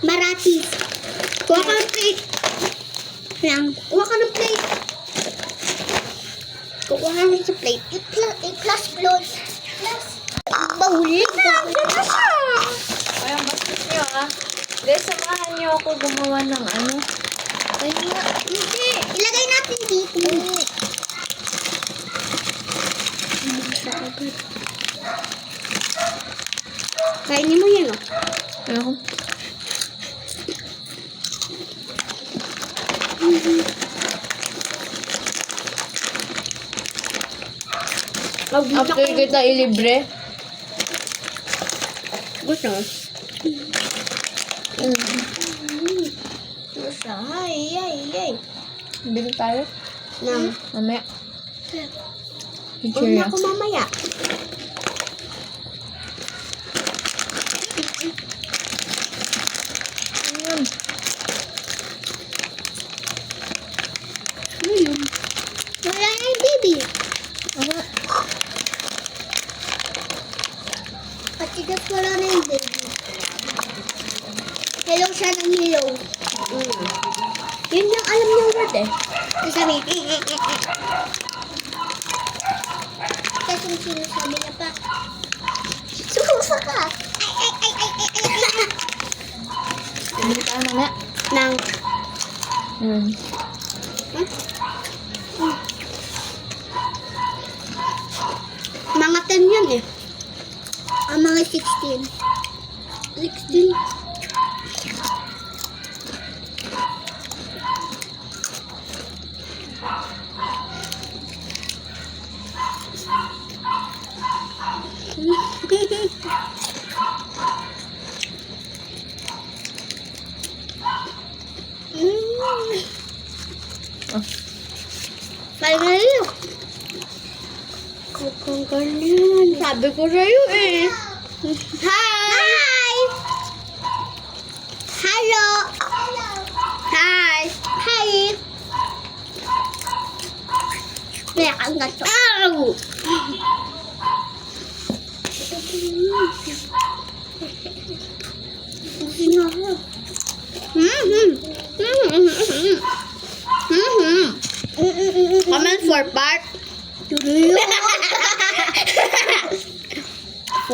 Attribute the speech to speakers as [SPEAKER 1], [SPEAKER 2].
[SPEAKER 1] Maratis. Kuha ka ng plate. Kuha ka ng plate. Kuha ka ng plate. I-plus. Bahuli.
[SPEAKER 2] Nandiyan na siya. Parang bastos niyo ah. Guys, samahan niyo ako gumawa ng ano.
[SPEAKER 1] Ay, hindi. Ilagay natin dito. Kainin mo yan, oh.
[SPEAKER 2] Ano? After kita ilibre.
[SPEAKER 1] Gusto mo?
[SPEAKER 2] Gusto. Ay. Bili tayo.
[SPEAKER 1] Nang.
[SPEAKER 2] Mamaya.
[SPEAKER 1] Huwag
[SPEAKER 2] Picture
[SPEAKER 1] na ako mamaya. Wala na yung baby. Patigas wala na yung baby. Hello siya ng hello. Yun yung alam niya word eh. Sabi, kasi yung sinasabi niya pa, susa ka. Ay.
[SPEAKER 2] Bili tayo mamaya.
[SPEAKER 1] Nang, mga 10 yun eh. Ang mga 16. 16. Finally. Kung ganyan. Sabi ko sa'yo eh. Hi! Hello! Hi! Hi! May ang gato. Ow! Comment for part.